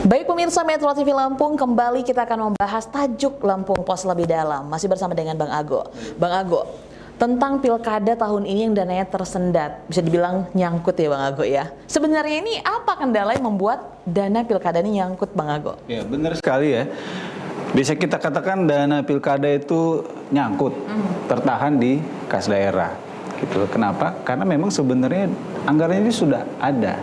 Baik pemirsa Metro TV Lampung, kembali kita akan membahas tajuk Lampung Pos lebih dalam. Masih bersama dengan Bang Ago. Bang Ago, tentang pilkada tahun ini yang dananya tersendat, bisa dibilang nyangkut ya Bang Ago ya. Sebenarnya ini apa kendala yang membuat dana pilkada ini nyangkut Bang Ago? Ya benar sekali ya. Bisa kita katakan dana pilkada itu nyangkut, tertahan di kas daerah. Gitu. Kenapa? Karena memang sebenarnya anggaran ini sudah ada.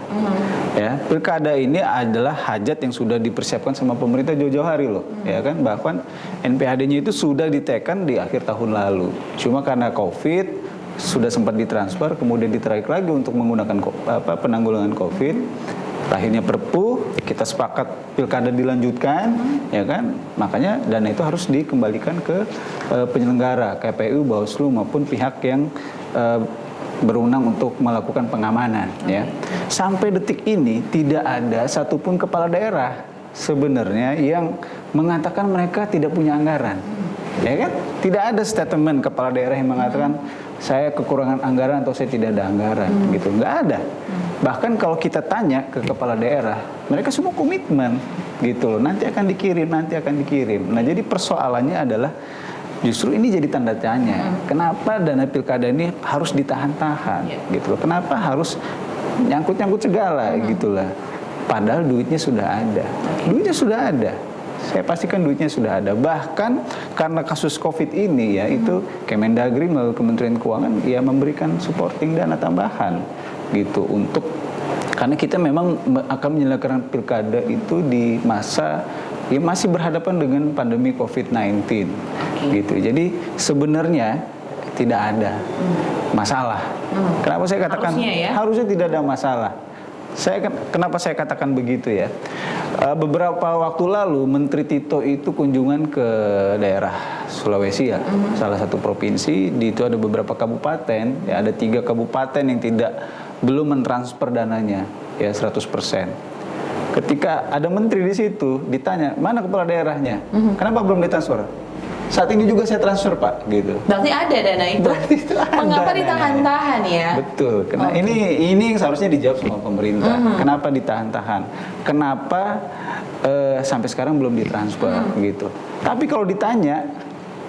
Ya, pilkada ini adalah hajat yang sudah dipersiapkan sama pemerintah jauh-jauh hari loh, ya kan? Bahkan NPHD-nya itu sudah ditekan di akhir tahun lalu. Cuma karena Covid sudah sempat ditransfer, kemudian ditarik lagi untuk menggunakan penanggulangan Covid. Akhirnya Perpu, kita sepakat pilkada dilanjutkan, ya kan? Makanya dana itu harus dikembalikan ke penyelenggara, KPU, Bawaslu maupun pihak yang berwenang untuk melakukan pengamanan. Ya, sampai detik ini tidak ada satupun kepala daerah sebenarnya yang mengatakan mereka tidak punya anggaran. Ya kan? Tidak ada statement kepala daerah yang mengatakan saya kekurangan anggaran atau saya tidak ada anggaran. Gitu, nggak ada. Bahkan kalau kita tanya ke kepala daerah, mereka semua komitmen gitu loh. Nanti akan dikirim, nanti akan dikirim. Nah, jadi persoalannya adalah justru ini jadi tanda tanya. Kenapa dana pilkada ini harus ditahan-tahan gitu loh. Kenapa harus nyangkut-nyangkut segala gitu lah. Padahal duitnya sudah ada. Duitnya sudah ada. Saya pastikan duitnya sudah ada. Bahkan karena kasus Covid ini ya, itu Kemendagri melalui Kementerian Keuangan ya memberikan supporting dana tambahan gitu untuk, karena kita memang akan menyelenggarakan pilkada itu di masa ya masih berhadapan dengan pandemi COVID-19 gitu. Jadi sebenarnya tidak ada masalah. Kenapa saya katakan harusnya tidak ada masalah? Kenapa saya katakan begitu ya? Beberapa waktu lalu Menteri Tito itu kunjungan ke daerah Sulawesi ya, salah satu provinsi. Di itu ada beberapa kabupaten, ya ada 3 kabupaten yang belum mentransfer dananya ya 100%. Ketika ada menteri di situ ditanya mana kepala daerahnya, kenapa belum ditransfer? Saat ini juga saya transfer Pak, gitu. Berarti ada dana itu. Mengapa ditahan-tahan ya? Betul. Karena ini yang seharusnya dijawab sama pemerintah. Kenapa ditahan-tahan? Kenapa sampai sekarang belum ditransfer gitu? Tapi kalau ditanya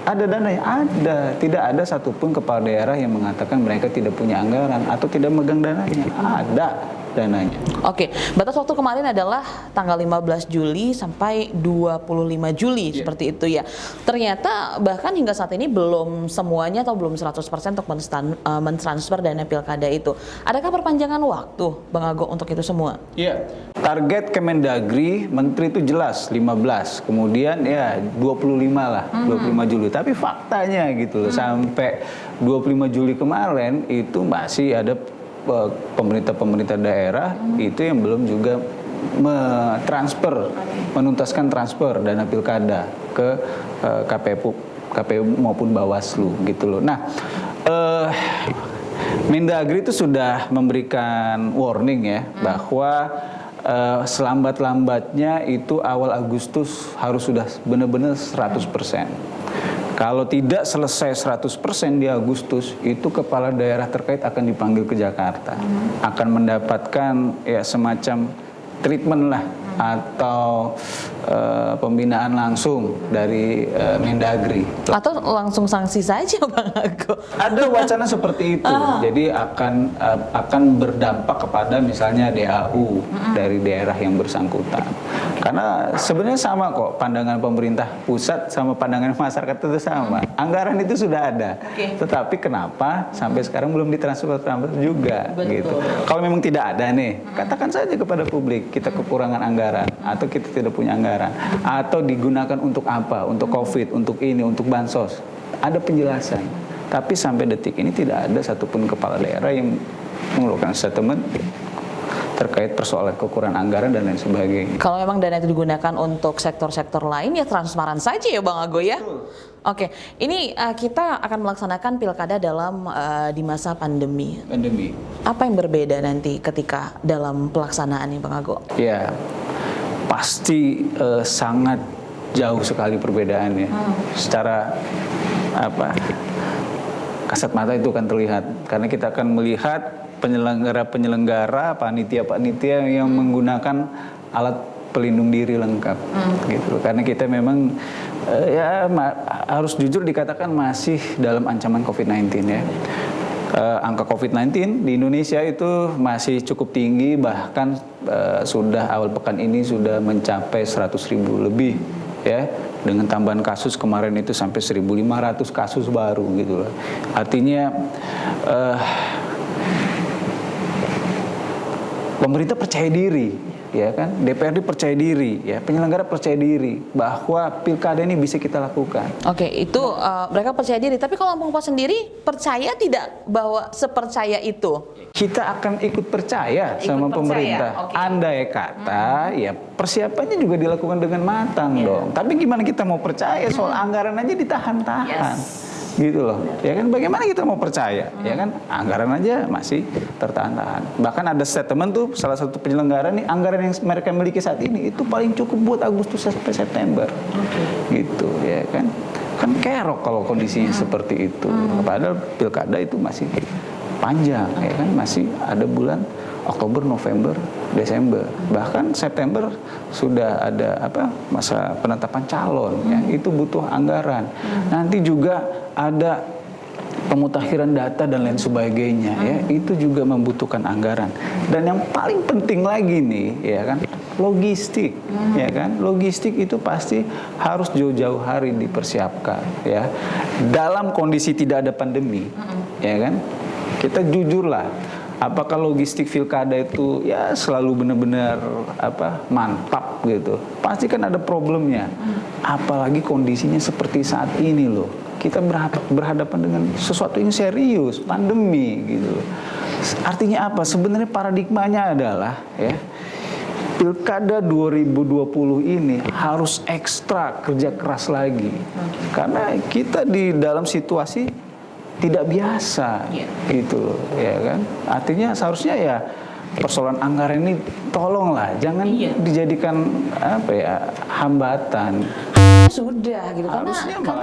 ada dananya? Ada. Tidak ada satupun kepala daerah yang mengatakan mereka tidak punya anggaran atau tidak megang dananya. Ada dananya. Oke, batas waktu kemarin adalah tanggal 15 Juli sampai 25 Juli seperti itu ya. Ternyata bahkan hingga saat ini belum semuanya atau belum 100% untuk mentransfer dana pilkada itu. Adakah perpanjangan waktu Bang Ago untuk itu semua? Iya. Target Kemendagri Menteri itu jelas 15. Kemudian ya 25 lah, 25 Juli. Tapi faktanya gitu loh, sampai 25 Juli kemarin itu masih ada pemerintah daerah itu yang belum juga menuntaskan transfer dana pilkada ke KPU maupun Bawaslu gitu loh. Nah, Mendagri itu sudah memberikan warning ya bahwa selambat-lambatnya itu awal Agustus harus sudah benar-benar 100%. Kalau tidak selesai 100% di Agustus, itu kepala daerah terkait akan dipanggil ke Jakarta. Akan mendapatkan ya semacam treatment lah atau pembinaan langsung dari Mendagri. Atau langsung sanksi saja Bang Ago? Ada wacana seperti itu. Jadi akan berdampak kepada misalnya DAU dari daerah yang bersangkutan. Karena sebenarnya sama kok pandangan pemerintah pusat sama pandangan masyarakat itu sama. Anggaran itu sudah ada. Tetapi kenapa sampai sekarang belum ditransfer juga gitu. Kalau memang tidak ada nih, katakan saja kepada publik kita kekurangan anggaran atau kita tidak punya anggaran atau digunakan untuk apa? Untuk Covid, untuk ini, untuk bansos. Ada penjelasan. Tapi sampai detik ini tidak ada satupun kepala daerah yang mengeluarkan statement terkait persoalan kekurangan anggaran dan lain sebagainya. Kalau memang dana itu digunakan untuk sektor-sektor lain ya transparan saja ya Bang Ago ya. Oke, ini kita akan melaksanakan pilkada di masa pandemi. Apa yang berbeda nanti ketika dalam pelaksanaan ini Bang Ago? Ya, pasti sangat jauh sekali perbedaannya. Secara kasat mata itu akan terlihat karena kita akan melihat penyelenggara-penyelenggara, panitia-panitia yang menggunakan alat pelindung diri lengkap gitu. Karena kita memang harus jujur dikatakan masih dalam ancaman COVID-19 ya. Angka COVID-19 di Indonesia itu masih cukup tinggi, bahkan sudah awal pekan ini sudah mencapai 100.000 lebih ya, dengan tambahan kasus kemarin itu sampai 1.500 kasus baru gitu loh. Artinya pemerintah percaya diri, ya kan? DPRD percaya diri, ya, penyelenggara percaya diri bahwa pilkada ini bisa kita lakukan. Oke, itu mereka percaya diri. Tapi kalau Lampung Pos sendiri percaya tidak bahwa sepercaya itu? Kita akan ikut percaya sama pemerintah. Okay. Andai kata, ya persiapannya juga dilakukan dengan matang dong. Tapi gimana kita mau percaya soal anggaran aja ditahan-tahan? Gitu loh, ya kan, bagaimana kita mau percaya, ya kan, anggaran aja masih tertahan-tahan. Bahkan ada statement tuh salah satu penyelenggara nih, anggaran yang mereka miliki saat ini itu paling cukup buat Agustus sampai September, gitu, ya kan kerok kalau kondisinya seperti itu. Padahal pilkada itu masih panjang, ya kan, masih ada bulan Oktober, November, Desember, bahkan September sudah ada masa penetapan calon, ya, itu butuh anggaran. Nanti juga ada pemutakhiran data dan lain sebagainya, ya, itu juga membutuhkan anggaran. Dan yang paling penting lagi nih, ya kan, logistik, ya kan, logistik itu pasti harus jauh-jauh hari dipersiapkan, ya. Dalam kondisi tidak ada pandemi, ya kan, kita jujurlah. Apakah logistik pilkada itu ya selalu benar-benar mantap gitu? Pasti kan ada problemnya. Apalagi kondisinya seperti saat ini loh. Kita berhadapan dengan sesuatu yang serius, pandemi gitu. Artinya apa? Sebenarnya paradigmanya adalah ya, pilkada 2020 ini harus ekstra kerja keras lagi. Karena kita di dalam situasi tidak biasa, gitu, ya kan. Artinya seharusnya ya persoalan anggaran ini tolonglah jangan dijadikan hambatan. Sudah gitu, karena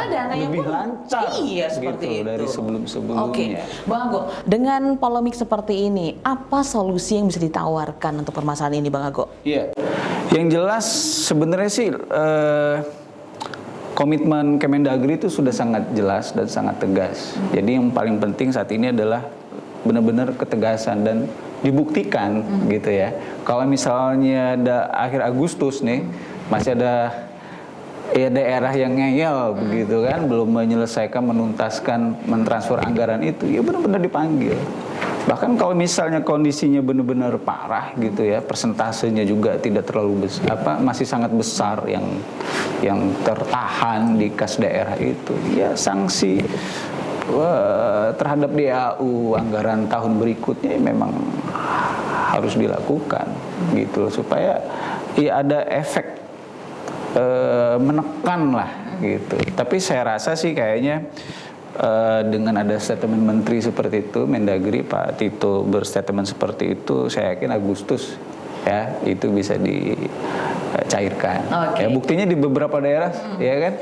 dananya lebih pun lancar, seperti gitu, itu dari sebelum-sebelumnya. Oke, Bang Ago, dengan polemik seperti ini, apa solusi yang bisa ditawarkan untuk permasalahan ini, Bang Ago? Iya, yang jelas sebenarnya sih komitmen Kemendagri itu sudah sangat jelas dan sangat tegas. Jadi yang paling penting saat ini adalah benar-benar ketegasan dan dibuktikan gitu ya. Kalau misalnya akhir Agustus nih masih ada daerah yang ngeyel begitu kan, belum menyelesaikan, menuntaskan, mentransfer anggaran itu, ya benar-benar dipanggil. Bahkan kalau misalnya kondisinya benar-benar parah gitu ya, persentasenya juga tidak terlalu besar, masih sangat besar yang tertahan di kas daerah itu, ya sanksi terhadap DAU anggaran tahun berikutnya memang harus dilakukan gitu, supaya ya ada efek menekan lah gitu. Tapi saya rasa sih kayaknya dengan ada statement menteri seperti itu, Mendagri Pak Tito berstatement seperti itu, saya yakin Agustus ya itu bisa dicairkan. Ya, buktinya di beberapa daerah ya kan,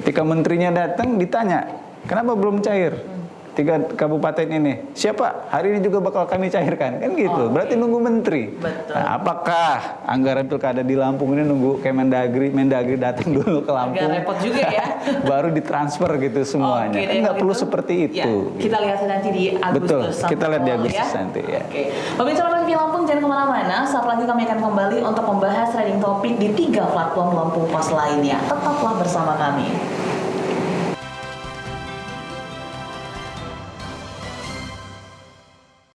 ketika menterinya datang ditanya kenapa belum cair 3 kabupaten ini, siapa hari ini juga bakal kami cairkan, kan gitu. Berarti nunggu menteri. Nah, apakah anggaran pilkada di Lampung ini nunggu Mendagri datang dulu ke Lampung, agak repot juga ya, baru ditransfer gitu semuanya? Kan nggak perlu seperti itu. Ya, kita lihat nanti di Agustus. Betul, kita lihat di Agustus nanti ya. Pemirsa TV Lampung, jangan kemana-mana. Saat lagi kami akan kembali untuk membahas trending topik di 3 platform Lampung Pos lainnya. Tetaplah bersama kami.